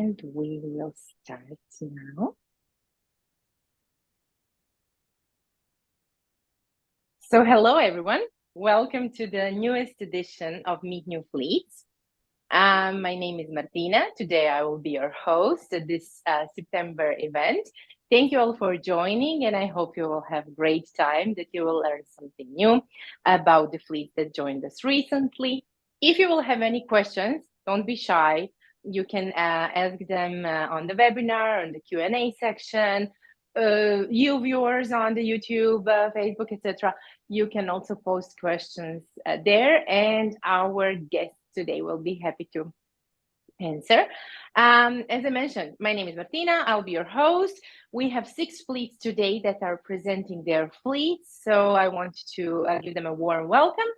and we will start now. So hello everyone, welcome to the newest edition of Meet New Fleets. My name is Martina. Today I will be your host at this September event. Thank you all for joining, and I hope you will have a great time, that you will learn something new about the fleet that joined us recently. If you will have any questions, don't be shy. You can ask them on the webinar, on the Q&A section. You viewers on the YouTube, Facebook, etc. You can also post questions there, and our guests today will be happy to answer. As I mentioned, my name is Martina. I'll be your host. We have 6 fleets today that are presenting their fleets, so I want to give them a warm welcome.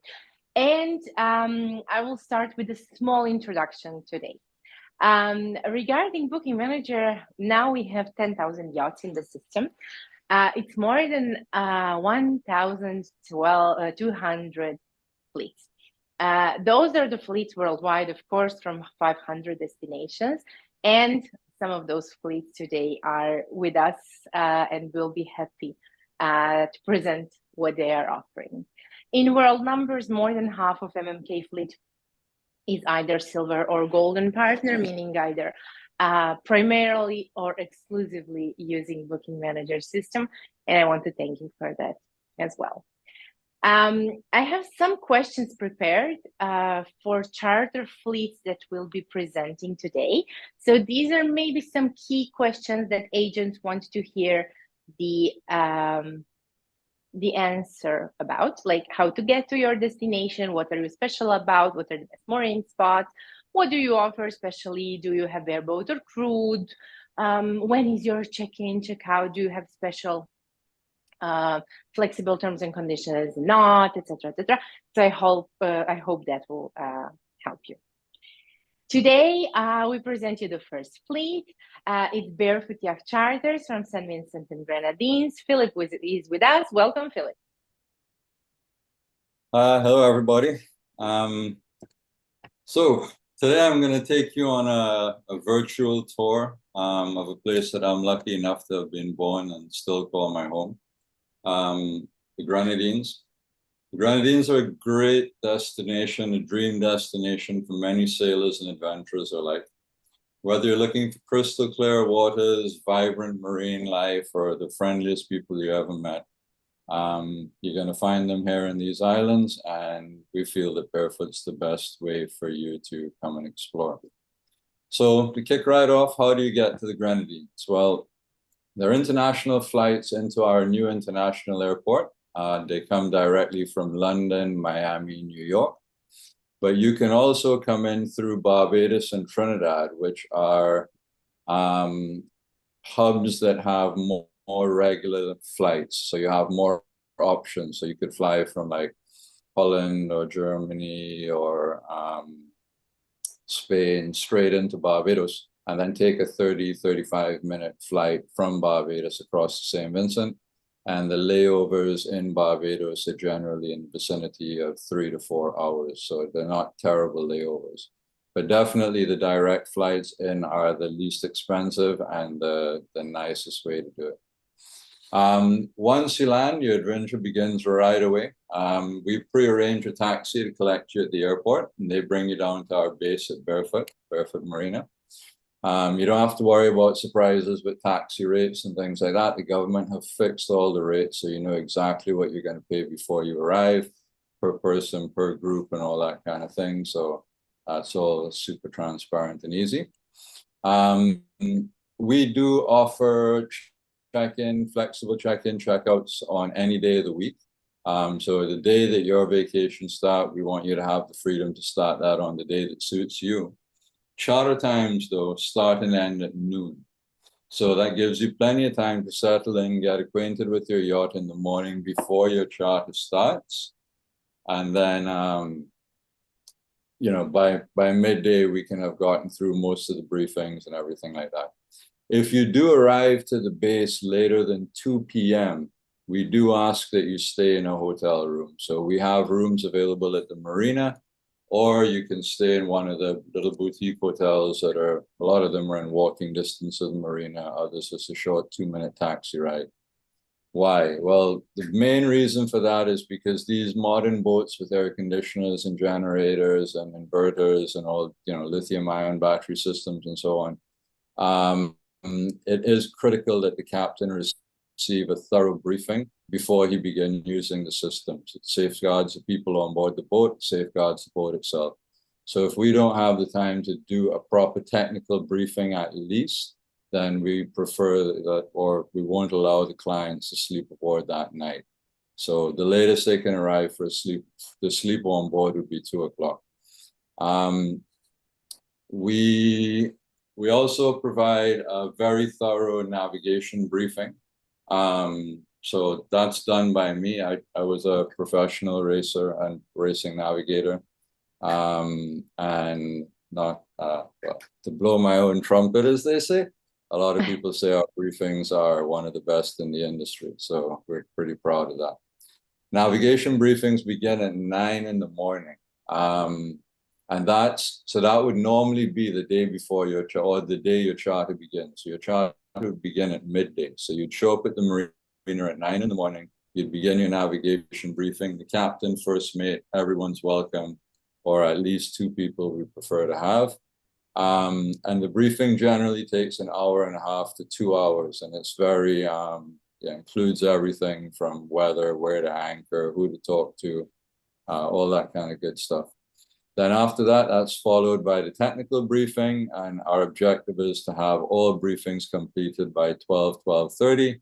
And I will start with a small introduction today. Regarding Booking Manager, now we have 10,000 yachts in the system. It's more than 1,200 fleets. Those are the fleets worldwide, of course, from 500 destinations. And some of those fleets today are with us and will be happy to present what they are offering. In world numbers, more than half of MMK fleet is either silver or golden partner, meaning either primarily or exclusively using Booking Manager system. And I want to thank you for that as well. I have some questions prepared for charter fleets that we'll be presenting today. So these are maybe some key questions that agents want to hear the answer about, like how to get to your destination, what are you special about, what are the best mooring spots, what do you offer especially, do you have bareboat or crude, when is your check-in, check-out, do you have special flexible terms and conditions, not, etc., etc. So I hope that will help you. Today, we present you the first fleet. It's Barefoot Yacht Charters from St. Vincent and Grenadines. Philip is with us. Welcome, Philip. Hello, everybody. So today I'm going to take you on a virtual tour of a place that I'm lucky enough to have been born and still call my home, the Grenadines. The Grenadines are a great destination, a dream destination for many sailors and adventurers alike. Whether you're looking for crystal clear waters, vibrant marine life, or the friendliest people you ever met, you're going to find them here in these islands, and we feel that Barefoot's the best way for you to come and explore. So to kick right off, how do you get to the Grenadines? Well, there are international flights into our new international airport. They come directly from London, Miami, New York. But you can also come in through Barbados and Trinidad, which are hubs that have more regular flights. So you have more options. So you could fly from like Holland or Germany or Spain straight into Barbados, and then take a 35-minute flight from Barbados across to St. Vincent. And the layovers in Barbados are generally in the vicinity of 3 to 4 hours. So they're not terrible layovers. But definitely the direct flights in are the least expensive and the nicest way to do it. Once you land, your adventure begins right away. We pre-arrange a taxi to collect you at the airport, and they bring you down to our base at Barefoot Marina. You don't have to worry about surprises with taxi rates and things like that. The government have fixed all the rates, so you know exactly what you're going to pay before you arrive, per person, per group, and all that kind of thing. So that's all super transparent and easy. We do offer check-in, flexible check-in, check-outs on any day of the week. So the day that your vacation starts, we want you to have the freedom to start that on the day that suits you. Charter times, though, start and end at noon. So that gives you plenty of time to settle in, get acquainted with your yacht in the morning before your charter starts. And then, you know, by midday, we can have gotten through most of the briefings and everything like that. If you do arrive to the base later than 2 p.m., we do ask that you stay in a hotel room. So we have rooms available at the marina, or you can stay in one of the little boutique hotels that are, a lot of them are in walking distance of the marina, others just a short 2-minute taxi ride. Why? Well, the main reason for that is because these modern boats with air conditioners and generators and inverters and all, lithium-ion battery systems and so on, it is critical that the captain receive a thorough briefing before he begins using the systems. It safeguards the people on board the boat, safeguards the boat itself. So if we don't have the time to do a proper technical briefing at least, then we prefer that, or we won't allow the clients to sleep aboard that night. So the latest they can arrive for the sleep on board would be 2 o'clock. We also provide a very thorough navigation briefing. So that's done by me. I was a professional racer and racing navigator. And not well, to blow my own trumpet, as they say, a lot of people say our briefings are one of the best in the industry. So we're pretty proud of that. Navigation briefings begin at 9 in the morning. And that would normally be the day before or the day your charter begins. So your charter would begin at midday. So you'd show up at the marina at 9 in the morning. You'd begin your navigation briefing. The captain, first mate, everyone's welcome, or at least 2 people we prefer to have. And the briefing generally takes 1.5 hours to 2 hours, and it's very includes everything from weather, where to anchor, who to talk to, all that kind of good stuff. Then after that, that's followed by the technical briefing, and our objective is to have all briefings completed by 12:30,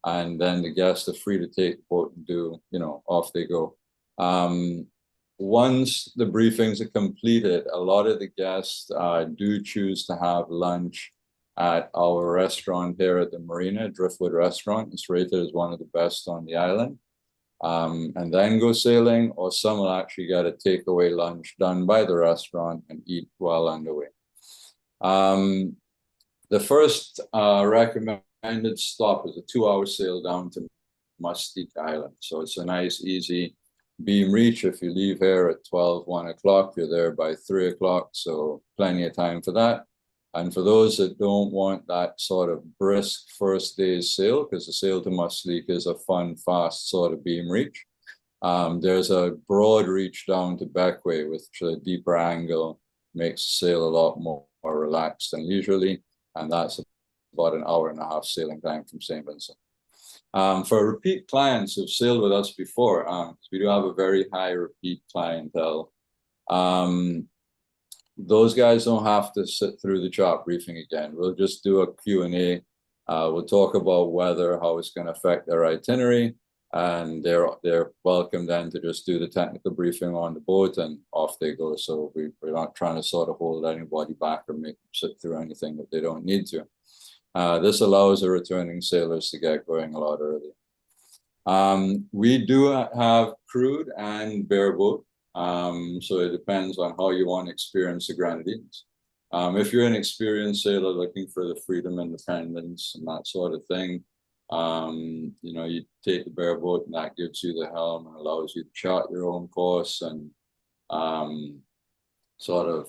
and then the guests are free to take the boat and do, off they go. Once the briefings are completed, a lot of the guests do choose to have lunch at our restaurant here at the marina, Driftwood Restaurant. It's rated as one of the best on the island. And then go sailing, or some will actually get a takeaway lunch done by the restaurant and eat while underway. The first recommended stop is a 2-hour sail down to Mustique Island. So it's a nice, easy beam reach. If you leave here at 1 o'clock, you're there by 3 o'clock. So plenty of time for that. And for those that don't want that sort of brisk first day's sail, because the sail to Mustique is a fun, fast sort of beam reach, there's a broad reach down to Beckway, which a deeper angle makes the sail a lot more relaxed and leisurely. And that's about 1.5 hours sailing time from St. Vincent. For repeat clients who've sailed with us before, we do have a very high repeat clientele. Those guys don't have to sit through the chart briefing again. We'll just do a Q&A. We'll talk about weather, how it's going to affect their itinerary, and they're welcome then to just do the technical briefing on the boat, and off they go. So we're not trying to sort of hold anybody back or make them sit through anything that they don't need to. This allows the returning sailors to get going a lot earlier. We do have crewed and bareboat. So it depends on how you want to experience the Grenadines. If you're an experienced sailor looking for the freedom, independence, and that sort of thing, you take the bareboat, and that gives you the helm and allows you to chart your own course, and sort of,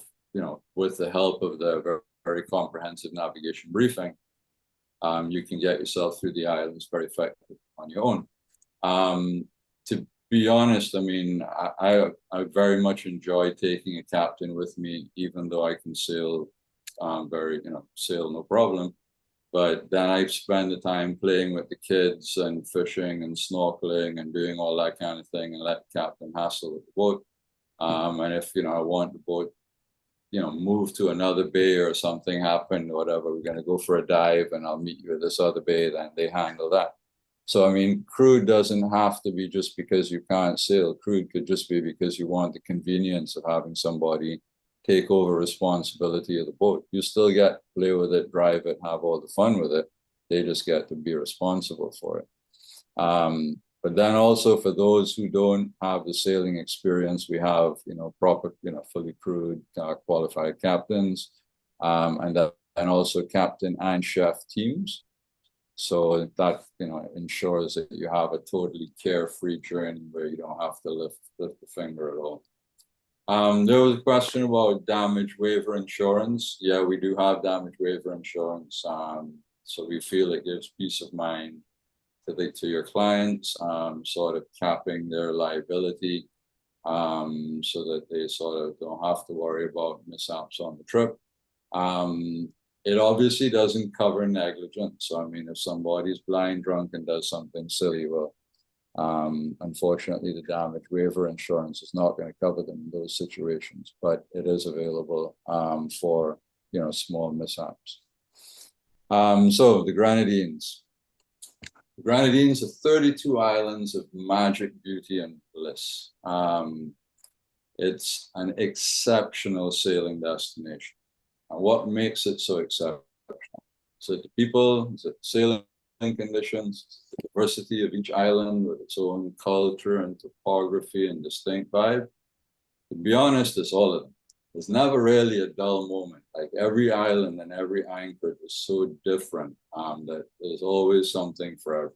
with the help of the very, very comprehensive navigation briefing, you can get yourself through the islands very effectively on your own. To be honest, I mean, I very much enjoy taking a captain with me, even though I can sail sail no problem. But then I spend the time playing with the kids and fishing and snorkeling and doing all that kind of thing, and let the captain hassle with the boat. And if, I want the boat, move to another bay or something happened or whatever, we're going to go for a dive and I'll meet you at this other bay, then they handle that. So, I mean, crewed doesn't have to be just because you can't sail. Crewed could just be because you want the convenience of having somebody take over responsibility of the boat. You still get to play with it, drive it, have all the fun with it. They just get to be responsible for it. But then also for those who don't have the sailing experience, we have, proper, fully crewed, qualified captains, and also captain and chef teams. So that, ensures that you have a totally carefree journey where you don't have to lift a finger at all. There was a question about damage waiver insurance. Yeah, we do have damage waiver insurance. So we feel it gives peace of mind to your clients, sort of capping their liability, so that they sort of don't have to worry about mishaps on the trip. It obviously doesn't cover negligence. So I mean, if somebody's blind drunk and does something silly, well, unfortunately, the damage waiver insurance is not going to cover them in those situations, but it is available for small mishaps. So the Grenadines. The Grenadines are 32 islands of magic, beauty, and bliss. It's an exceptional sailing destination. And what makes it so exceptional? So the people, the sailing conditions, the diversity of each island with its own culture and topography and distinct vibe. To be honest, it's all of them. There's never really a dull moment. Like every island and every anchorage is so different that there's always something for everyone.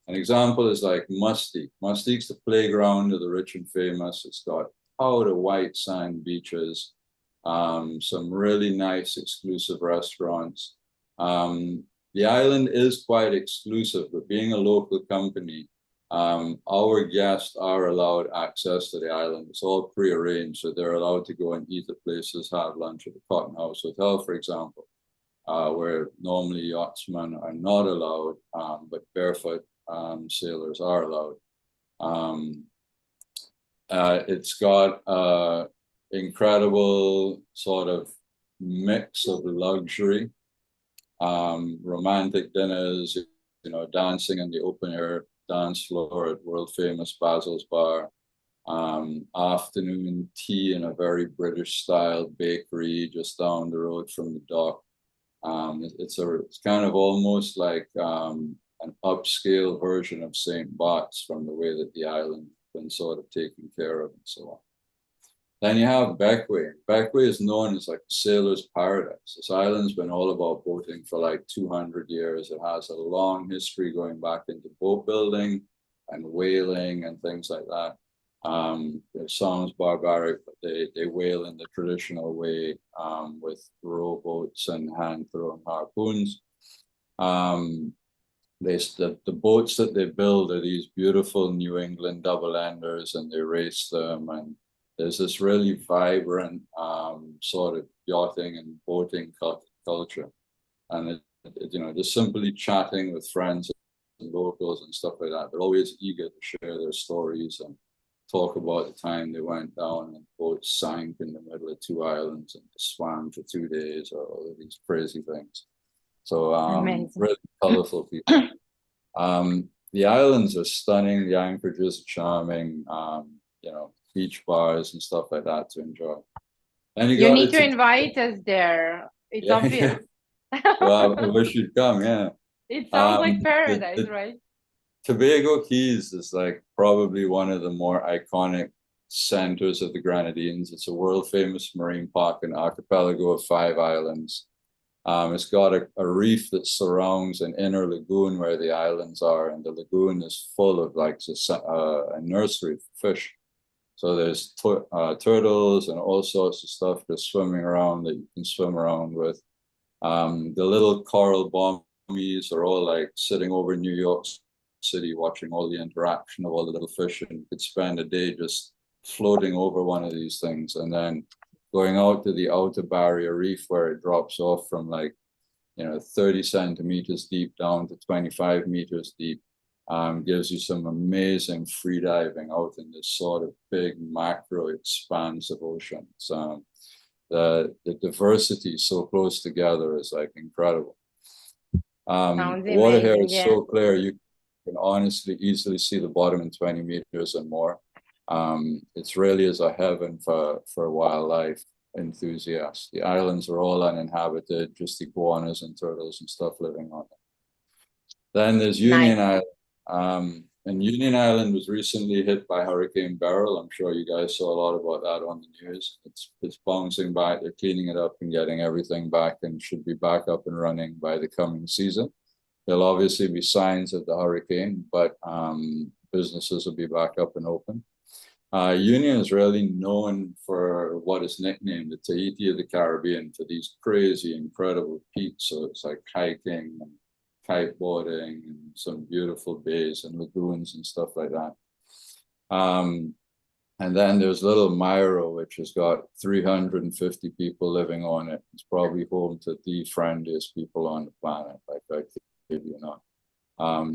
An example is like Mustique. Mustique's the playground of the rich and famous. It's got powder white sand beaches, some really nice exclusive restaurants. The island is quite exclusive, but being a local company, our guests are allowed access to the island. It's all pre-arranged, so they're allowed to go and eat at places, have lunch at the Cotton House Hotel, for example, where normally yachtsmen are not allowed, but barefoot sailors are allowed. It's got incredible sort of mix of luxury, romantic dinners, dancing in the open air dance floor at world famous Basil's Bar, afternoon tea in a very British style bakery just down the road from the dock. It's kind of almost like an upscale version of St. Bart's from the way that the island has been sort of taken care of and so on. Then you have Bequia. Bequia is known as like sailor's paradise. This island's been all about boating for like 200 years. It has a long history going back into boat building and whaling and things like that. It sounds barbaric, but they whale in the traditional way, with rowboats and hand-thrown harpoons. The boats that they build are these beautiful New England double-enders, and they race them, and there's this really vibrant sort of yachting and boating culture. And just simply chatting with friends and locals and stuff like that, they're always eager to share their stories and talk about the time they went down and boats sank in the middle of two islands and swam for 2 days, or all of these crazy things. So really colorful people. The islands are stunning. The anchorages are charming. Beach bars and stuff like that to enjoy. And you need to invite us there. It's obvious. Yeah. Well, I wish you'd come. Yeah. It sounds like paradise, right? Tobago Keys is like probably one of the more iconic centers of the Grenadines. It's a world famous marine park, an archipelago of 5 islands. It's got a reef that surrounds an inner lagoon where the islands are, and the lagoon is full of like a nursery for fish. So there's turtles and all sorts of stuff just swimming around that you can swim around with. The little coral bombies are all like sitting over New York City watching all the interaction of all the little fish, and you could spend a day just floating over one of these things and then going out to the outer barrier reef where it drops off from 30 centimeters deep down to 25 meters deep. Gives you some amazing free diving out in this sort of big macro expanse of oceans. The diversity so close together is like incredible. The water here is so clear, you can honestly easily see the bottom in 20 meters and more. It's really is a heaven for wildlife enthusiasts. The islands are all uninhabited, just iguanas and turtles and stuff living on them. Then there's Union Island. And Union Island was recently hit by Hurricane Beryl. I'm sure you guys saw a lot about that on the news. It's bouncing back. They're cleaning it up and getting everything back, and should be back up and running by the coming season. There'll obviously be signs of the hurricane, but businesses will be back up and open. Union is really known for what is nicknamed the Tahiti of the Caribbean, for these crazy, incredible peaks. So it's like hiking and kiteboarding and some beautiful bays and lagoons and stuff like that. And then there's little Myro, which has got 350 people living on it. It's probably home to the friendliest people on the planet, like I kid you not.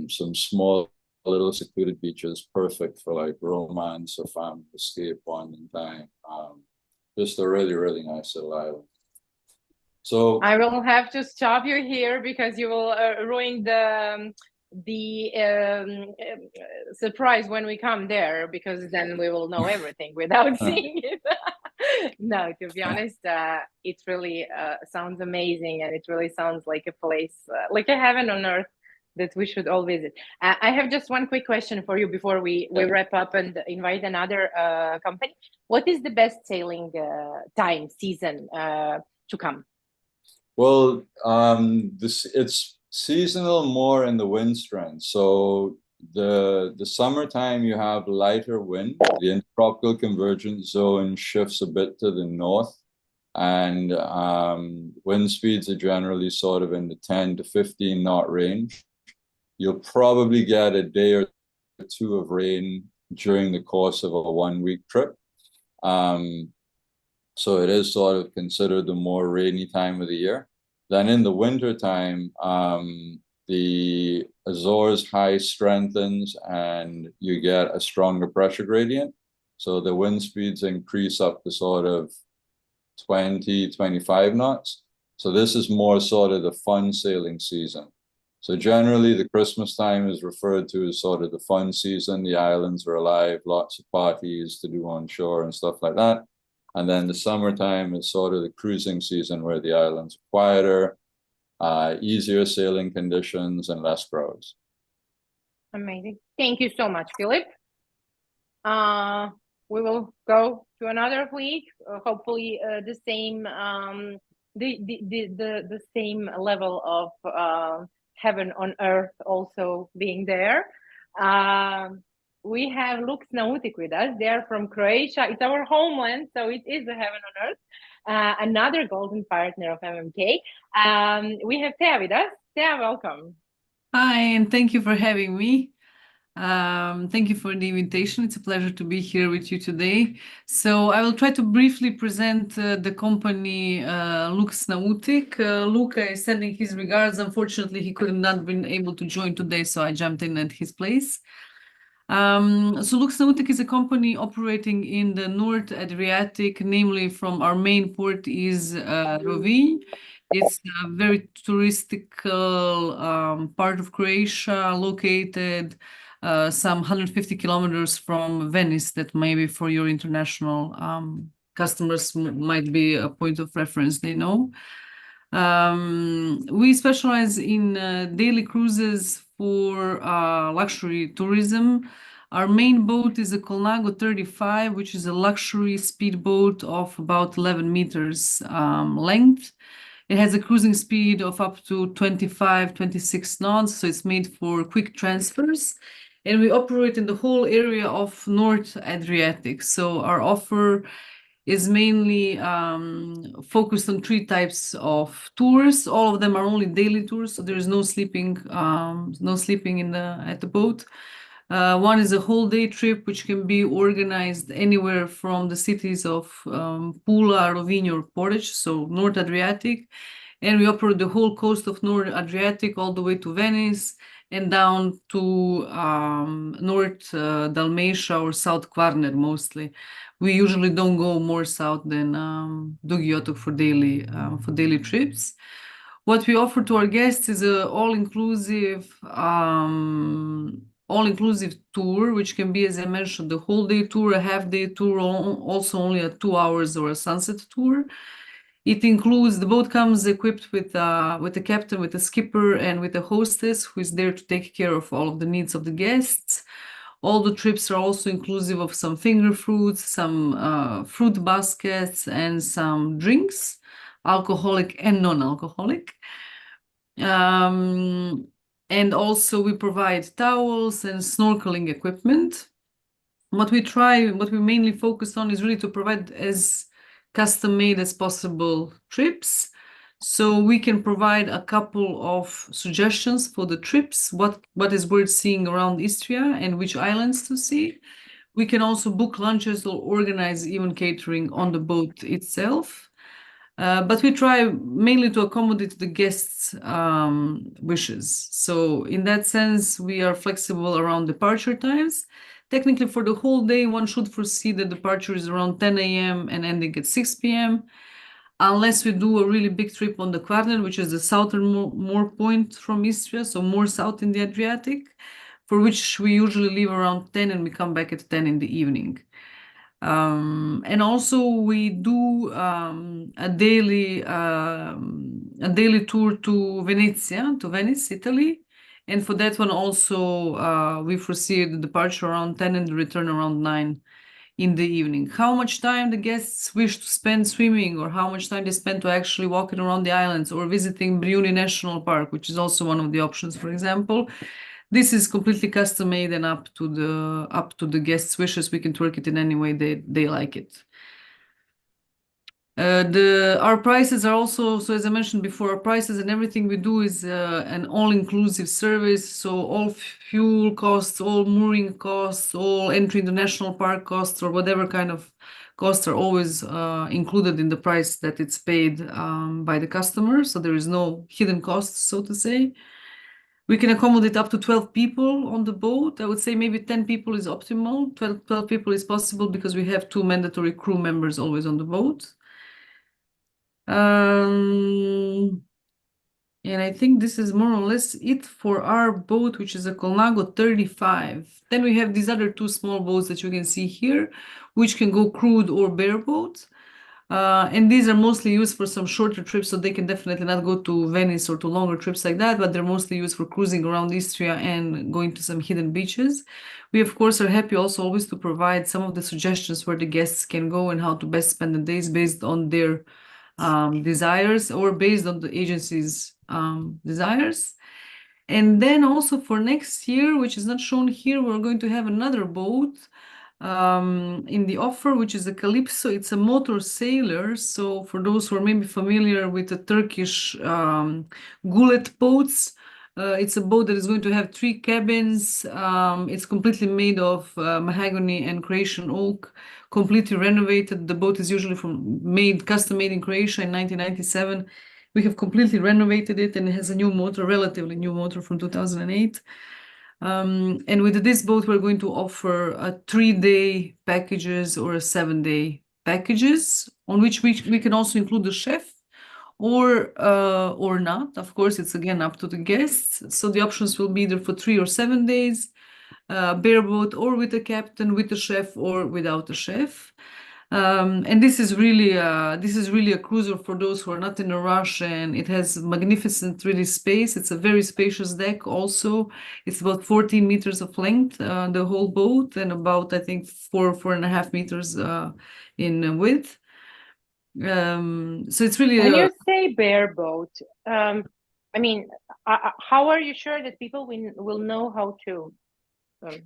Some small, little secluded beaches, perfect for like romance or family escape, bonding time. Just a really, really nice little island. So I will have to stop you here because you will ruin the surprise when we come there, because then we will know everything without seeing it. No, to be honest, it really sounds amazing, and it really sounds like a place, like a heaven on earth that we should all visit. I have just one quick question for you before we wrap up and invite another company. What is the best sailing time season to come? Well, it's seasonal more in the wind strength. So the summertime you have lighter wind. The intertropical convergence zone shifts a bit to the north, and wind speeds are generally sort of in the 10 to 15 knot range. You'll probably get a day or two of rain during the course of a 1-week trip. So it is sort of considered the more rainy time of the year. Then in the winter time, the Azores high strengthens and you get a stronger pressure gradient. So the wind speeds increase up to sort of 20, 25 knots. So this is more sort of the fun sailing season. So generally the Christmas time is referred to as sort of the fun season. The islands are alive, lots of parties to do on shore and stuff like that. And then the summertime is sort of the cruising season, where the islands are quieter, easier sailing conditions, and less crowds. Amazing. Thank you so much, Philip. We will go to another fleet, hopefully the same the same level of heaven on earth also being there. We have Lux Nautic with us. They are from Croatia. It's our homeland, so it is a heaven on earth. Another golden partner of MMK. We have Thea with us. Thea, welcome. Hi, and thank you for having me. Thank you for the invitation. It's a pleasure to be here with you today. So I will try to briefly present the company Lux Nautic. Luca is sending his regards. Unfortunately, he could not been able to join today, so I jumped in at his place. So Lux Nautic is a company operating in the North Adriatic, namely from our main port is Rovinj. It's a very touristical part of Croatia, located some 150 kilometers from Venice. That maybe for your international customers might be a point of reference they know. We specialize in daily cruises for luxury tourism. Our main boat is a Colnago 35, which is a luxury speedboat of about 11 meters length. It has a cruising speed of up to 25, 26 knots, so it's made for quick transfers. And we operate in the whole area of North Adriatic. So our offer is mainly focused on 3 types of tours. All of them are only daily tours, so there is no sleeping at the boat. One is a whole day trip, which can be organized anywhere from the cities of Pula, Rovinj, or Porridge, so North Adriatic. And we operate the whole coast of North Adriatic all the way to Venice and down to North Dalmatia or South Kvarner mostly. We usually don't go more south than Dugi Otok for daily trips. What we offer to our guests is an all-inclusive tour, which can be, as I mentioned, the whole day tour, a half-day tour, also only a 2 hours or a sunset tour. It includes, the boat comes equipped with a captain, with a skipper, and with a hostess who is there to take care of all of the needs of the guests. All the trips are also inclusive of some finger fruits, some fruit baskets, and some drinks, alcoholic and non-alcoholic. And also we provide towels and snorkeling equipment. what we mainly focus on is really to provide as custom-made as possible trips. So we can provide a couple of suggestions for the trips, what is worth seeing around Istria and which islands to see. We can also book lunches or organize even catering on the boat itself. But we try mainly to accommodate the guests' wishes. So in that sense, we are flexible around departure times. Technically, for the whole day, one should foresee that departure is around 10 a.m. and ending at 6 p.m. Unless we do a really big trip on the Kvarner, which is the southernmost point from Istria, so more south in the Adriatic, for which we usually leave around 10 and we come back at 10 in the evening. And also we do a daily tour to Venice, Italy. And for that one also we foresee the departure around 10 and the return around 9 in the evening. How much time the guests wish to spend swimming, or how much time they spend to actually walking around the islands or visiting Brioni National Park, which is also one of the options, for example. This is completely custom made and up to the guests' wishes. We can twerk it in any way they like it. Our prices are also, so as I mentioned before, our prices and everything we do is an all-inclusive service. So all fuel costs, all mooring costs, all entry into national park costs, or whatever kind of costs are always included in the price that it's paid by the customer. So there is no hidden costs, so to say. We can accommodate up to 12 people on the boat. I would say maybe 10 people is optimal. 12 people is possible because we have 2 mandatory crew members always on the boat. And I think this is more or less it for our boat, which is a Colnago 35. Then we have these other 2 small boats that you can see here, which can go crewed or bareboat. And these are mostly used for some shorter trips, so they can definitely not go to Venice or to longer trips like that, but they're mostly used for cruising around Istria and going to some hidden beaches. We, of course, are happy also always to provide some of the suggestions where the guests can go and how to best spend the days based on their desires or based on the agency's desires. And then also for next year, which is not shown here, we're going to have another boat in the offer, which is a Calypso. It's a motor sailor. So for those who are maybe familiar with the Turkish gullet boats, it's a boat that is going to have 3 cabins. It's completely made of mahogany and Croatian oak, completely renovated. The boat is usually custom made in Croatia in 1997. We have completely renovated it, and it has a new motor, relatively new motor from 2008. And with this boat, we're going to offer a 3-day packages or a 7-day packages, on which we can also include the chef or not. Of course, it's again up to the guests. So the options will be either for 3 or 7 days, bareboat, or with a captain, with a chef, or without a chef. And this is really a cruiser for those who are not in a rush, and it has magnificent really space. It's a very spacious deck also. It's about 14 meters of length, the whole boat, and about, I think, 4.5 meters in width. So it's really when you say bareboat, I mean, how are you sure that people will know how to sail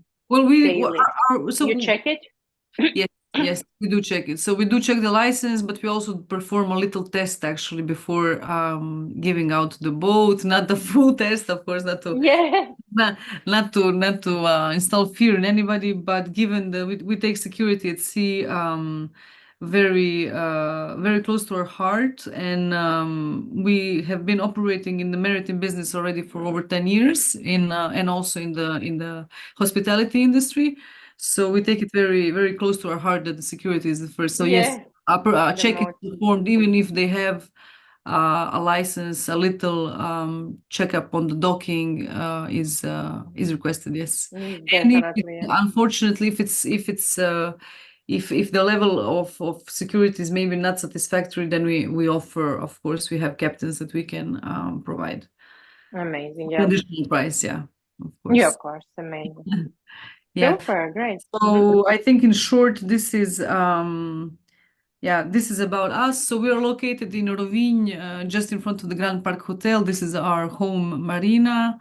it? so you check it? Yes, we do check it. So we do check the license, but we also perform a little test actually before giving out the boat. Not the full test, of course, not to install fear in anybody, but given that we take security at sea very close to our heart, and we have been operating in the maritime business already for over 10 years and also in the hospitality industry. So we take it very, very close to our heart that the security is the first. So yes, check is performed even if they have a license. A little checkup on the docking is requested. Yes, definitely. Unfortunately, if the level of security is maybe not satisfactory, then we offer. Of course, we have captains that we can provide. Amazing. Yeah. Additional price. Yeah. Of course. Yeah. Of course. Amazing. Yeah. Super, great. So I think in short, this is this is about us. So we are located in Rovinj, just in front of the Grand Park Hotel. This is our home marina.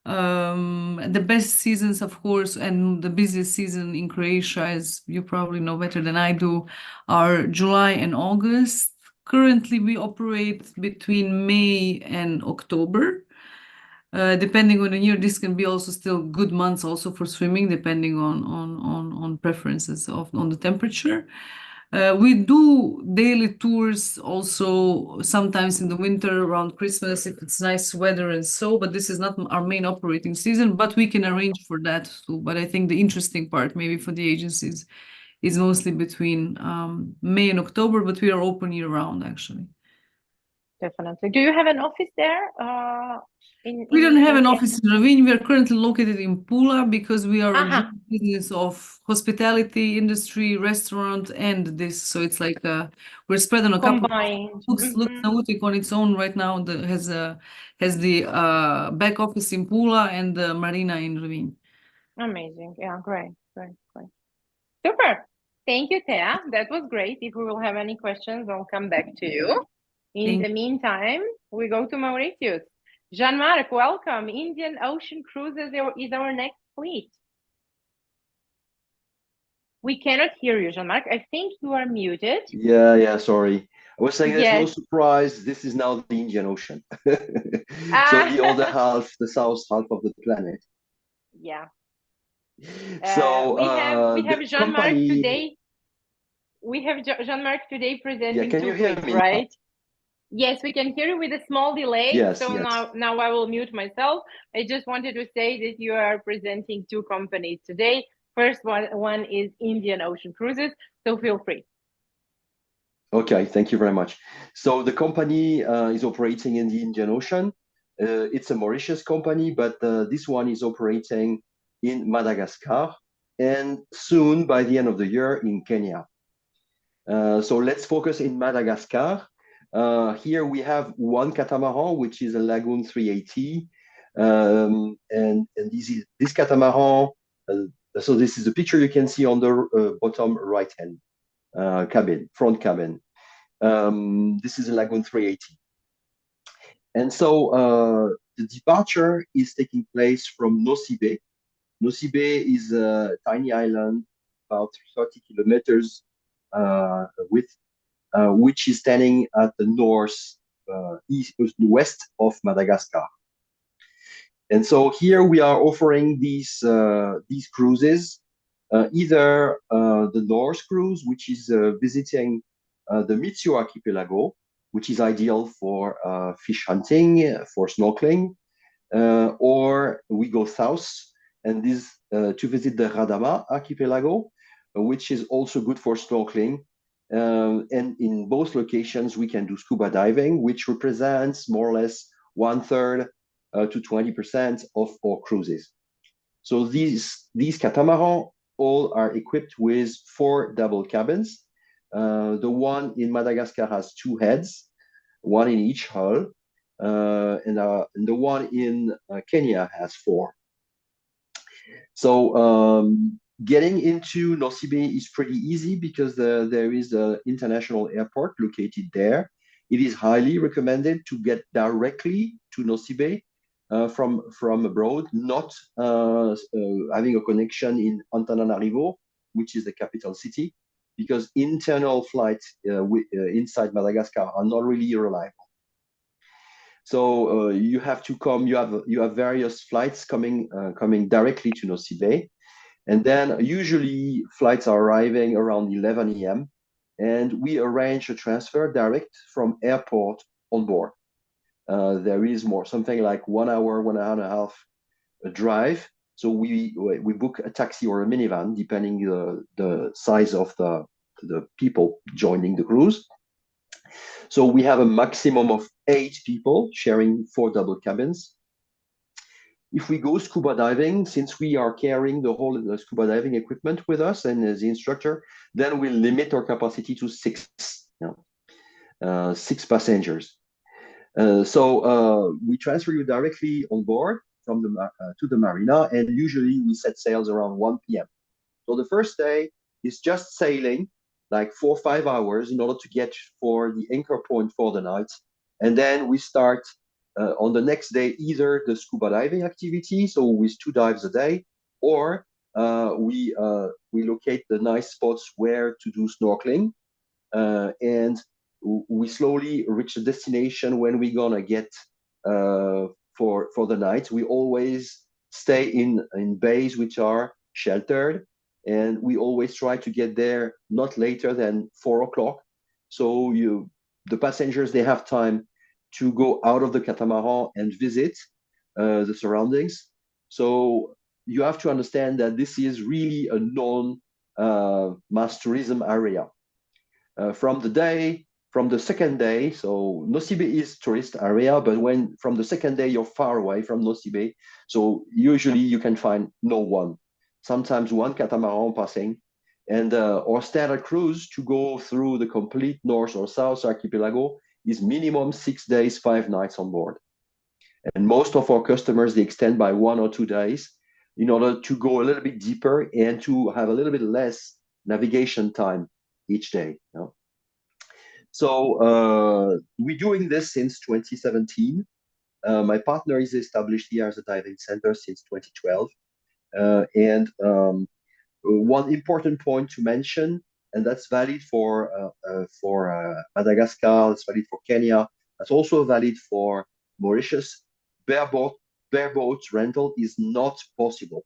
The best seasons, of course, and the busiest season in Croatia, as you probably know better than I do, are July and August. Currently, we operate between May and October. Depending on the year, this can be also still good months also for swimming, depending on preferences on the temperature. We do daily tours also sometimes in the winter around Christmas if it's nice weather and so, but this is not our main operating season, but we can arrange for that too. But I think the interesting part maybe for the agencies is mostly between May and October, but we are open year round actually. Definitely. Do you have an office there? We don't have an office in Rovinj. We are currently located in Pula because we are a joint business of hospitality industry, restaurant, and this. So it's like we're spread on a couple. Looks NAUTIC on its own right now. Has the back office in Pula and the marina in Rovinj. Amazing. Yeah, great. Super. Thank you, Thea. That was great. If we will have any questions, I'll come back to you. In the meantime, we go to Mauritius. Jean-Marc, welcome. Indian Ocean Cruises is our next fleet. We cannot hear you, Jean-Marc. I think you are muted. Yeah, sorry. I was saying there's no surprise. This is now the Indian Ocean. So the other half, the south half of the planet. Yeah. So we have Jean-Marc today. We have Jean-Marc today presenting two fleets, right? Yes, we can hear you with a small delay. Yes, so now I will mute myself. I just wanted to say that you are presenting two companies today. First one is Indian Ocean Cruises, so feel free. Okay, thank you very much. So the company is operating in the Indian Ocean. It's a Mauritius company, but this one is operating in Madagascar and soon, by the end of the year, in Kenya. So let's focus in Madagascar. Here we have one catamaran, which is a Lagoon 380. And this catamaran, so this is a picture you can see on the bottom right-hand front cabin. This is a Lagoon 380. And so the departure is taking place from Nosy Be. Nosy Be is a tiny island, about 30 kilometers width, which is standing at the west of Madagascar. And so here we are offering these cruises, either the North cruise, which is visiting the Mitsio archipelago, which is ideal for fish hunting, for snorkeling, or we go south and this to visit the Radama archipelago, which is also good for snorkeling. And in both locations, we can do scuba diving, which represents more or less 1/3 to 20% of our cruises. So these catamarans all are equipped with 4 double cabins. The one in Madagascar has 2 heads, one in each hull, and the one in Kenya has 4. So getting into Nosy Be is pretty easy because there is an international airport located there. It is highly recommended to get directly to Nosy Be from abroad, not having a connection in Antananarivo, which is the capital city, because internal flights inside Madagascar are not really reliable. So you have to come. You have various flights coming directly to Nosy Be, and then usually flights are arriving around 11 a.m. and we arrange a transfer direct from airport on board. There is something like 1 hour, 1.5 hours drive. So we book a taxi or a minivan, depending the size of the people joining the cruise. So we have a maximum of 8 people sharing 4 double cabins. If we go scuba diving, since we are carrying the whole scuba diving equipment with us and as the instructor, then we limit our capacity to 6 passengers. So we transfer you directly on board from to the marina, and usually we set sails around 1 p.m. So the first day is just sailing, like 4 or 5 hours in order to get for the anchor point for the night. And then we start on the next day either the scuba diving activity, so with 2 dives a day, or we locate the nice spots where to do snorkeling, and we slowly reach the destination when we're gonna get for the night. We always stay in bays which are sheltered, and we always try to get there not later than 4 o'clock. So the passengers, they have time to go out of the catamaran and visit the surroundings. So you have to understand that this is really a known mass tourism area. From the second day, so Nosy Be is tourist area, but from the second day you're far away from Nosy Be, so usually you can find no one. Sometimes one catamaran passing, and our standard cruise to go through the complete North or South Archipelago is minimum 6 days, 5 nights on board. And most of our customers, they extend by 1 or 2 days in order to go a little bit deeper and to have a little bit less navigation time each day. You know? So we're doing this since 2017. My partner is established here as a diving center since 2012. And one important point to mention, and that's valid for Madagascar, it's valid for Kenya, that's also valid for Mauritius, bareboat rental is not possible.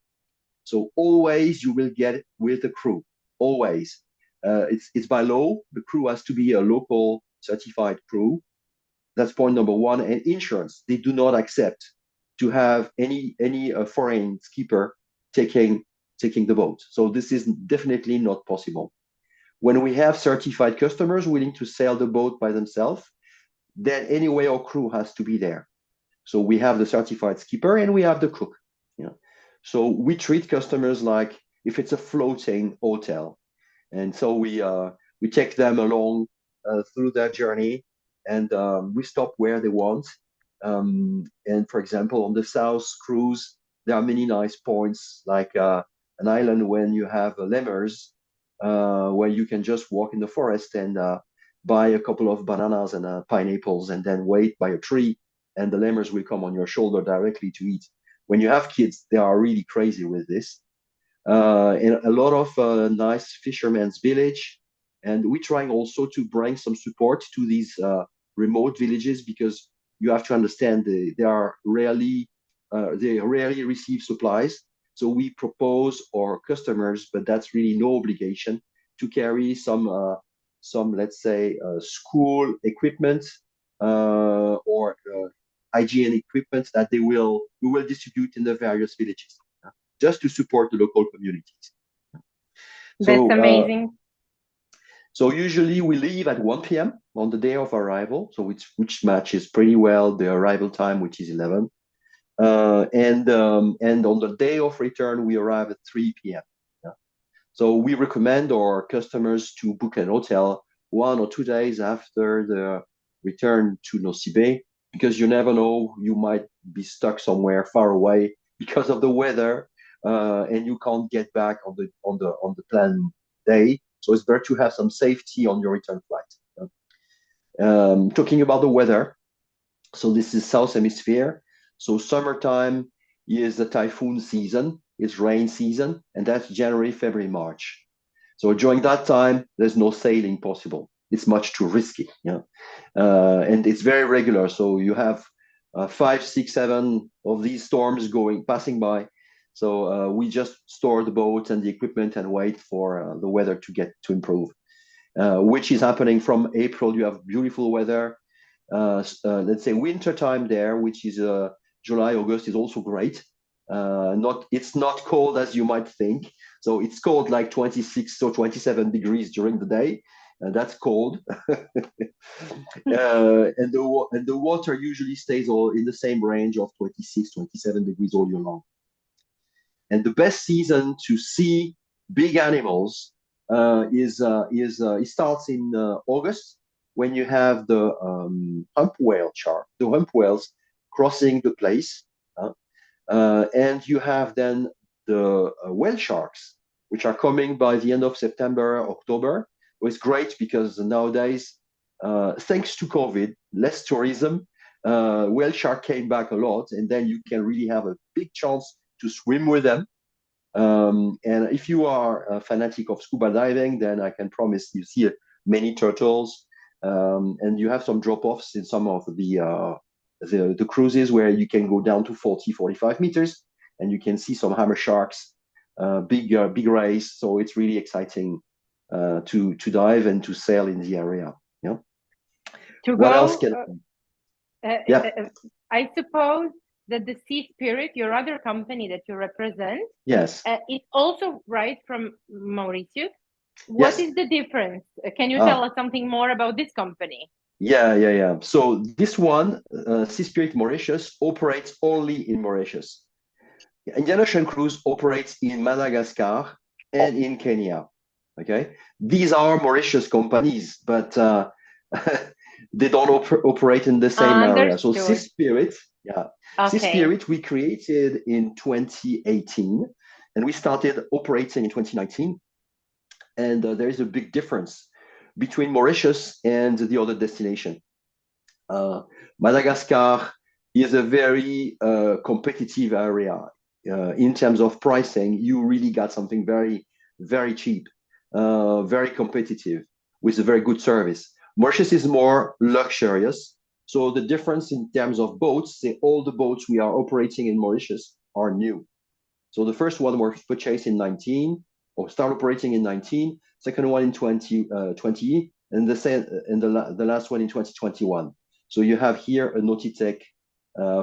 So always you will get with the crew, always. It's by law, the crew has to be a local certified crew. That's point number one. And insurance, they do not accept to have any foreign skipper taking the boat. So this is definitely not possible. When we have certified customers willing to sail the boat by themselves, then anyway our crew has to be there. So we have the certified skipper and we have the cook. Yeah. So we treat customers like if it's a floating hotel. And so we take them along through their journey, and we stop where they want. And for example, on the South cruise, there are many nice points, like an island when you have lemurs, where you can just walk in the forest and buy a couple of bananas and pineapples, and then wait by a tree, and the lemurs will come on your shoulder directly to eat. When you have kids, they are really crazy with this. And a lot of nice fishermen's village, and we're trying also to bring some support to these remote villages, because you have to understand they rarely receive supplies. So we propose our customers, but that's really no obligation, to carry some let's say school equipment or hygiene equipment that we will distribute in the various villages, just to support the local communities. That's amazing. So usually we leave at 1 p.m. on the day of arrival, so which matches pretty well the arrival time, which is 11. And on the day of return, we arrive at 3 p.m. Yeah? So we recommend our customers to book an hotel 1 or 2 days after the return to Nosy Be, because you never know, you might be stuck somewhere far away because of the weather, and you can't get back on the planned day. So it's better to have some safety on your return flight. Talking about the weather, so this is South Hemisphere. So summertime is the typhoon season, it's rain season, and that's January, February, March. So during that time, there's no sailing possible. It's much too risky. Yeah? And it's very regular. So you have 5, 6, 7 of these storms passing by. So we just store the boat and the equipment and wait for the weather to improve, which is happening from April. You have beautiful weather. Let's say winter time there, which is July, August, is also great. It's not cold as you might think. So it's cold like 26 or 27 degrees during the day. And that's cold. And the water usually stays all in the same range of 26, 27 degrees all year long. And the best season to see big animals it starts in August, when you have the hump whales crossing the place, and you have then the whale sharks, which are coming by the end of September, October. It's great because nowadays, thanks to COVID, less tourism, whale shark came back a lot, and then you can really have a big chance to swim with them. And if you are a fanatic of scuba diving, then I can promise you see many turtles, and you have some drop-offs in some of the cruises where you can go down to 40-45 meters, and you can see some hammer sharks, big rays. So it's really exciting to dive and to sail in the area. Yeah. What else can? Yeah. I suppose that the Sea Spirit, your other company that you represent, Yes, it's also right from Mauritius. What yes. is the difference? Can you tell us something more about this company? Yeah. So this one, Sea Spirit Mauritius, operates only in Mauritius. Indian Ocean Cruise operates in Madagascar and in Kenya. Okay, these are Mauritius companies, but they don't operate in the same area. So Sea Spirit, Sea Spirit, we created in 2018, and we started operating in 2019. And there is a big difference between Mauritius and the other destination. Madagascar is a very competitive area. In terms of pricing, you really got something very, very cheap, very competitive, with a very good service. Mauritius is more luxurious. So the difference in terms of boats, all the boats we are operating in Mauritius are new. So the first one was purchased in 19, or start operating in 19, second one in 2020, and the last one in 2021. So you have here a NAUTIC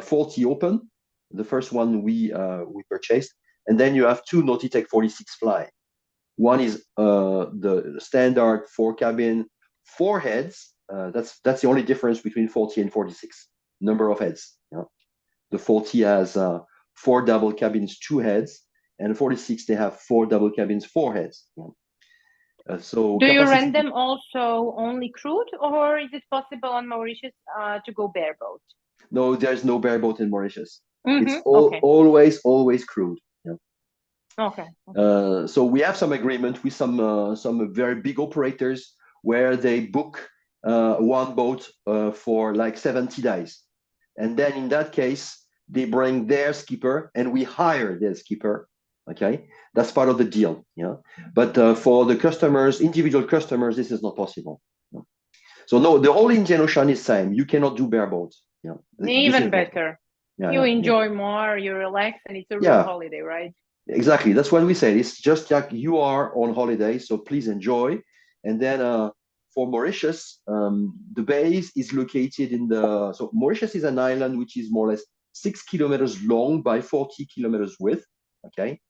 40 open, the first one we purchased, and then you have two NAUTIC 46 fly. One is the standard 4-cabin, 4 heads. That's the only difference between 40 and 46, number of heads. Yeah. The 40 has 4 double cabins, 2 heads, and 46 they have 4 double cabins, 4 heads. Yeah. So do you rent them also only crewed, or is it possible on Mauritius to go bareboat? No, there's no bareboat in Mauritius. It's always crewed. Yeah. Okay. So we have some agreement with some very big operators where they book one boat for like 70 days, and then in that case they bring their skipper and we hire their skipper. Okay, that's part of the deal. Yeah, but for the customers, individual customers, this is not possible. Yeah. So no, the whole Indian Ocean is same. You cannot do bareboat. Yeah, even better. You enjoy more, you relax, and it's a real holiday, right? Exactly. That's what we say. It's just like you are on holiday, so please enjoy. And then for Mauritius, the base is located so Mauritius is an island which is more or less 6 kilometers long by 40 kilometers width. Okay.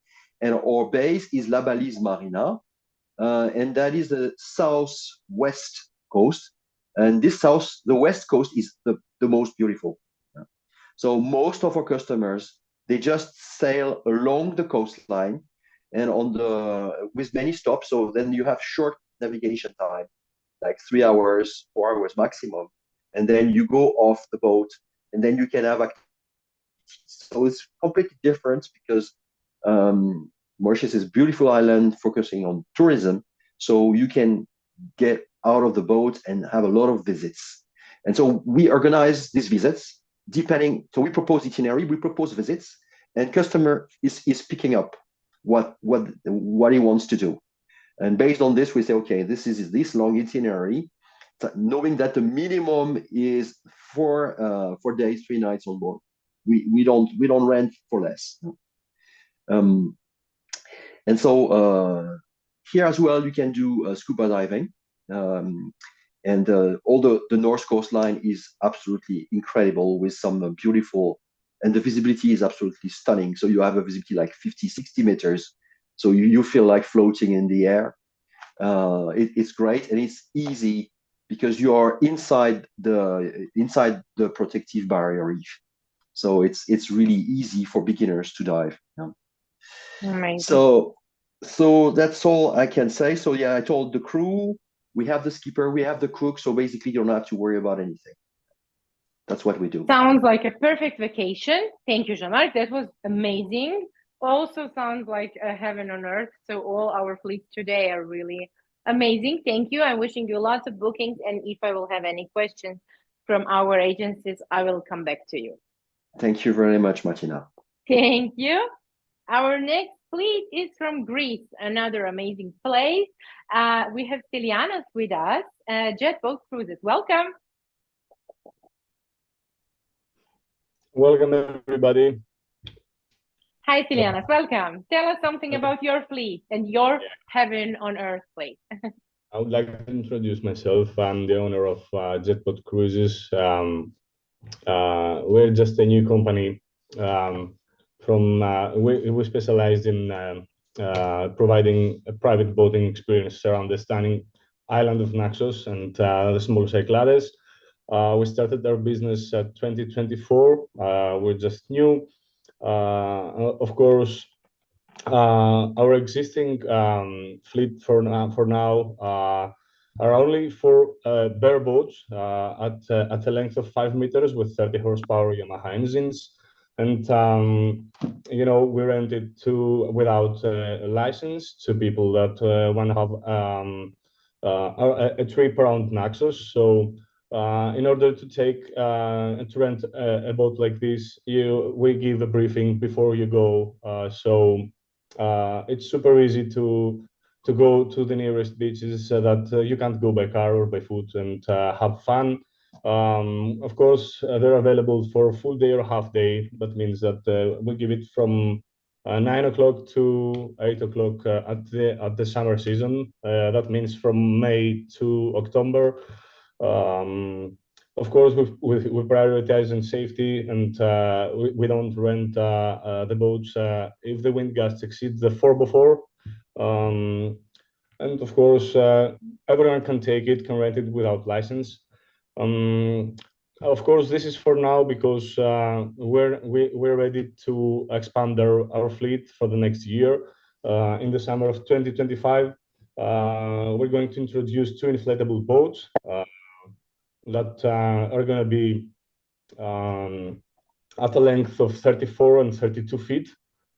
And our base is La Balise Marina, and that is the southwest coast. And the west coast is the most beautiful. Yeah. So most of our customers, they just sail along the coastline and with many stops. So then you have short navigation time, like 3 hours, 4 hours maximum. And then you go off the boat and then you can have activities. So it's completely different because Mauritius is a beautiful island focusing on tourism. So you can get out of the boat and have a lot of visits. And so we organize these visits so we propose itinerary, we propose visits, and customer is picking up what he wants to do. And based on this, we say, okay, this is this long itinerary, knowing that the minimum is 4 days, 3 nights on board. We don't rent for less. And so here as well, you can do scuba diving. And all the north coastline is absolutely incredible with some beautiful, and the visibility is absolutely stunning. So you have a visibility like 50, 60 meters. So you feel like floating in the air. It's great, and it's easy because you are inside the protective barrier reef. So it's really easy for beginners to dive. Yeah. Amazing. So that's all I can say. So yeah, I told the crew, we have the skipper, we have the cook, so basically you don't have to worry about anything. That's what we do. Sounds like a perfect vacation. Thank you, Jean-Marc. That was amazing. Also sounds like a heaven on earth. So all our fleets today are really amazing. Thank you. I'm wishing you lots of bookings. And if I will have any questions, from our agencies, I will come back to you. Thank you very much, Martina. Thank you. Our next fleet is from Greece, another amazing place. We have Stylianos with us, Jet Boat Cruises. Welcome. Welcome, everybody. Hi, Stylianos. Welcome. Tell us something about your fleet and your heaven on earth fleet. I would like to introduce myself. I'm the owner of Jet Boat Cruises. We're just a new company. We specialized in providing a private boating experience around the stunning island of Naxos and the small Cyclades. We started our business at 2024. We're just new. Of course, our existing fleet for now are only for bare boats at a length of 5 meters with 30 horsepower Yamaha engines. And, we rent it without a license to people that want to have a trip around Naxos. So in order to rent a boat like this, we give a briefing before you go. So it's super easy to go to the nearest beaches so that you can't go by car or by foot and have fun. Of course, they're available for full day or half day. That means that we give it from 9 o'clock to 8 o'clock at the summer season. That means from May to October. Of course, we prioritize on safety, and we don't rent the boats if the wind gusts exceed the 4x4. And of course, everyone can take it, can rent it without license. Of course, this is for now because we're ready to expand our fleet for the next year. In the summer of 2025, we're going to introduce 2 inflatable boats that are going to be at a length of 34 and 32 feet.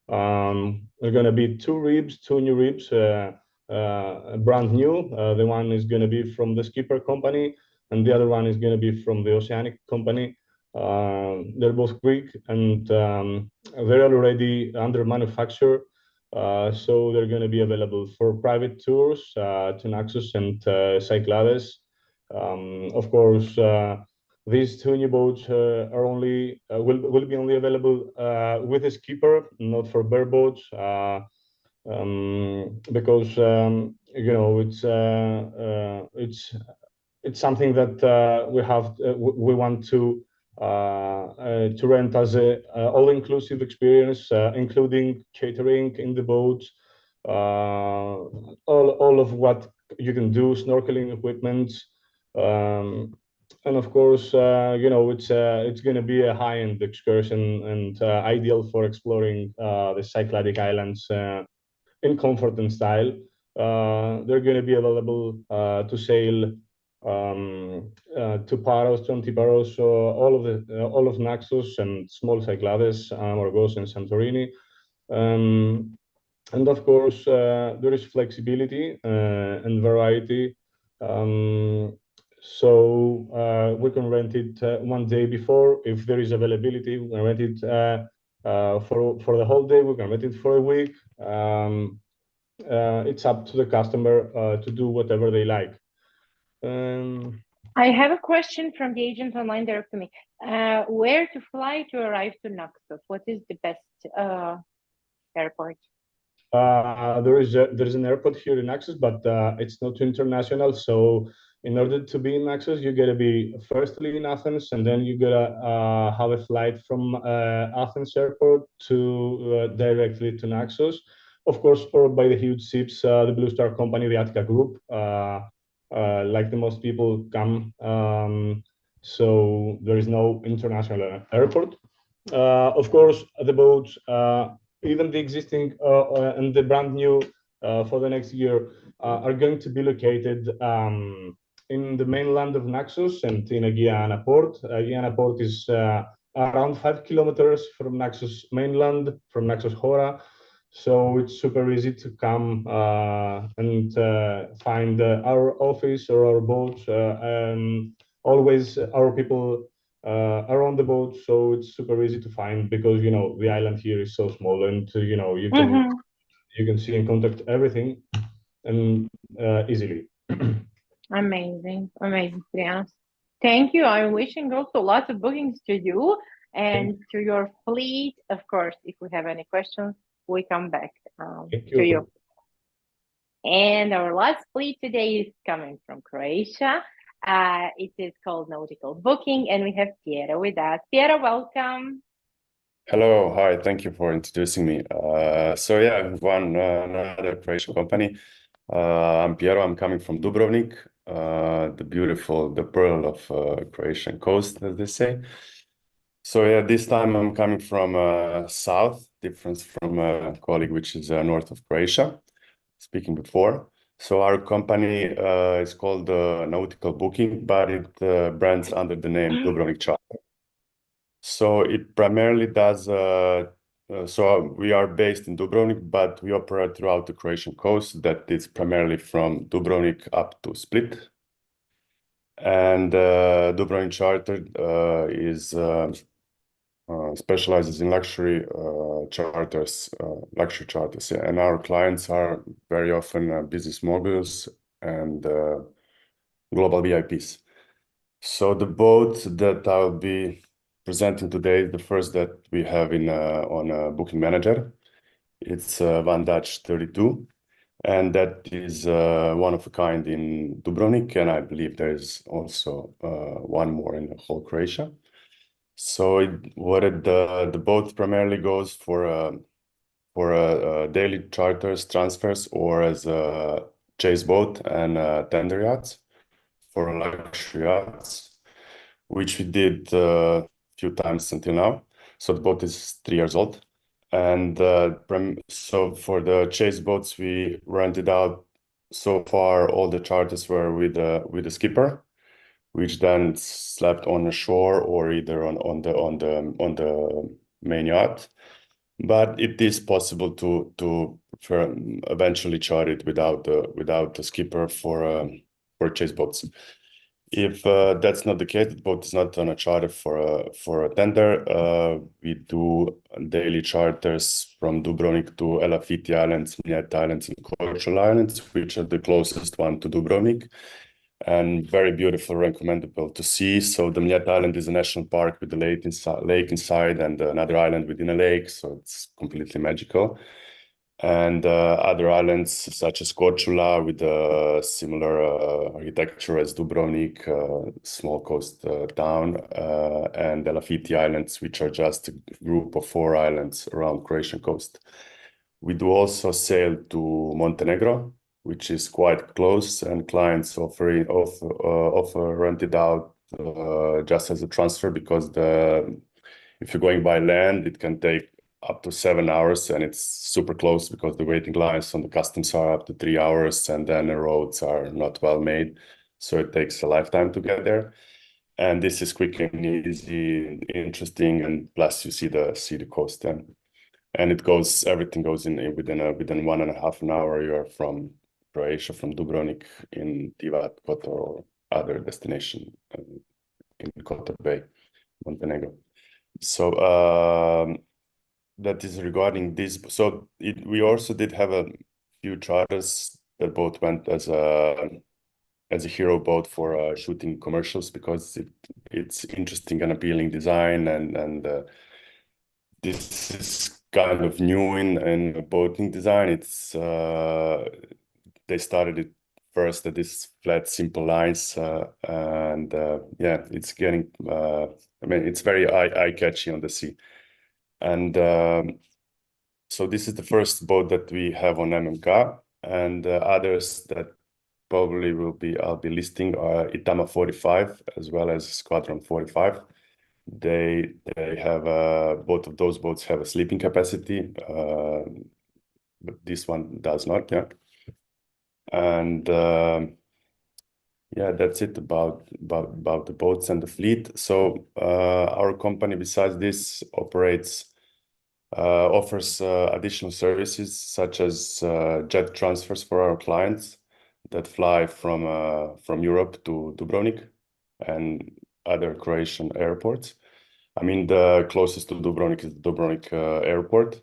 They're going to be 2 new ribs, brand new. The one is going to be from the Skipper company, and the other one is going to be from the Oceanic company. They're both Greek, and they're already under manufacture. So they're going to be available for private tours to Naxos and Cyclades. Of course, these 2 new boats will be only available with a skipper, not for bare boats, because it's something that we want to rent as a all-inclusive experience, including catering in the boat, all of what you can do, snorkeling equipment. And of course, it's going to be a high-end excursion and ideal for exploring the Cycladic Islands in comfort and style. They're going to be available to sail to Paros, to Antiparos, all of Naxos and small Cyclades, Morgos and Santorini. And of course, there is flexibility and variety. So we can rent it one day before. If there is availability, we can rent it for the whole day. We can rent it for a week. It's up to the customer to do whatever they like. I have a question from the agent online direct to me. Where to fly to arrive to Naxos? What is the best airport? There is an airport here in Naxos, but it's not international. So in order to be in Naxos, you gotta be firstly in Athens, and then you gotta have a flight from Athens airport to directly to Naxos. Of course, or by the huge ships, the Blue Star company, the Attica group, like the most people come. So there is no international airport. Of course, the boats, even the existing and the brand new for the next year, are going to be located in the mainland of Naxos and in Aegiana port. Aegiana port is around 5 kilometers from Naxos mainland, from Naxos Hora. So it's super easy to come and find our office or our boat always our people are on the boat, so it's super easy to find because the island here is so small, and you can see and contact everything and easily. Amazing, amazing, Trianos. Thank you. I'm wishing also lots of bookings to you and to your fleet. Of course, if we have any questions, we come back to you. And our last fleet today is coming from Croatia. It is called Nautical Booking, and we have Piero with us. Piero, welcome. Hello, hi, thank you for introducing me. So yeah, another Croatian company. I'm Piero, I'm coming from Dubrovnik, the pearl of Croatian coast, as they say. So yeah, this time I'm coming from south, different from a colleague which is north of Croatia, speaking before. So our company is called Nautical Booking, but it brands under the name Dubrovnik Charter. So it primarily does, so we are based in Dubrovnik, but we operate throughout the Croatian coast. That is primarily from Dubrovnik up to Split. And Dubrovnik Charter specializes in luxury charters, yeah. And our clients are very often business moguls and global VIPs. So the boat that I'll be presenting today is the first that we have on Booking Manager. It's Van Dutch 32, and that is one of a kind in Dubrovnik, and I believe there is also one more in the whole Croatia. So the boat primarily goes for daily charters, transfers, or as a chase boat and tender yachts for luxury yachts, which we did a few times until now. So the boat is 3 years old. And so for the chase boats, we rented out so far all the charters were with the skipper, which then slept on the shore or either on the main yacht. But it is possible to eventually charter it without the skipper for chase boats. If that's not the case, the boat is not on a charter for a tender. We do daily charters from Dubrovnik to Elafiti Islands, Mljet Islands, and Korčula Islands, which are the closest one to Dubrovnik, and very beautiful and recommendable to see. So the Mljet Island is a national park with a lake inside and another island within a lake, so it's completely magical. And other islands such as Korčula with a similar architecture as Dubrovnik, small coast town, and Elafiti Islands, which are just a group of 4 islands around Croatian coast. We do also sail to Montenegro, which is quite close, and clients offer rented out just as a transfer, because if you're going by land, it can take up to 7 hours, and it's super close because the waiting lines on the customs are up to 3 hours, and then the roads are not well made, so it takes a lifetime to get there. And this is quick and easy, interesting, and plus you see the coast then. And everything goes in within 1.5 hours. You're from Croatia, from Dubrovnik, in Tivat, Kotor, or other destination in Kotor Bay, Montenegro. So that is regarding this. So we also did have a few charters that both went as a hero boat for shooting commercials, because it's interesting and appealing design, and this is kind of new in boating design. It's they started it first at this flat, simple lines, and yeah, it's getting. I mean, it's very eye-catchy on the sea. And so this is the first boat that we have on MMK, and others that probably I'll be listing are Itama 45 as well as Squadron 45. They have both of those boats have a sleeping capacity, but this one does not. Yeah, and yeah, that's it about the boats and the fleet. So our company, besides this, offers additional services such as jet transfers for our clients that fly from Europe to Dubrovnik, and other Croatian airports. I mean, the closest to Dubrovnik is the Dubrovnik airport.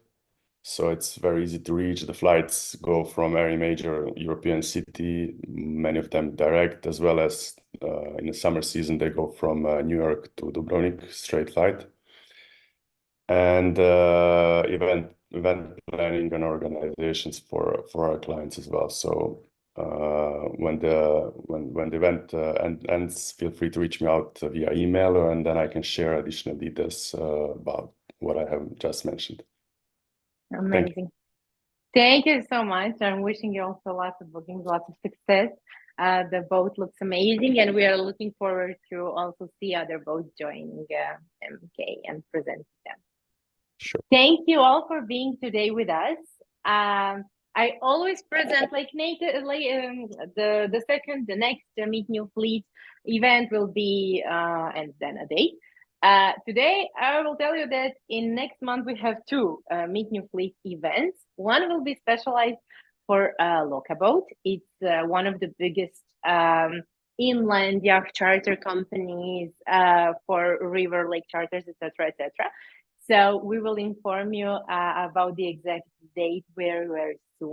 So it's very easy to reach. The flights go from every major European city, many of them direct, as well as in the summer season, they go from New York to Dubrovnik, straight flight. And event planning and organizations for our clients as well. So when the event ends, feel free to reach me out via email, and then I can share additional details about what I have just mentioned. Amazing. Thank you so much. I'm wishing you also lots of bookings, lots of success. The boat looks amazing, and we are looking forward to also see other boats joining MK and present them. Sure. Thank you all for being today with us. I always present like the next Meet New Fleet event will be and then a date. Today, I will tell you that in next month we have two Meet New Fleet events. One will be specialized for Loka Boat. It's one of the biggest inland yacht charter companies for river, lake charters, etc., etc. So we will inform you about the exact date very, very soon.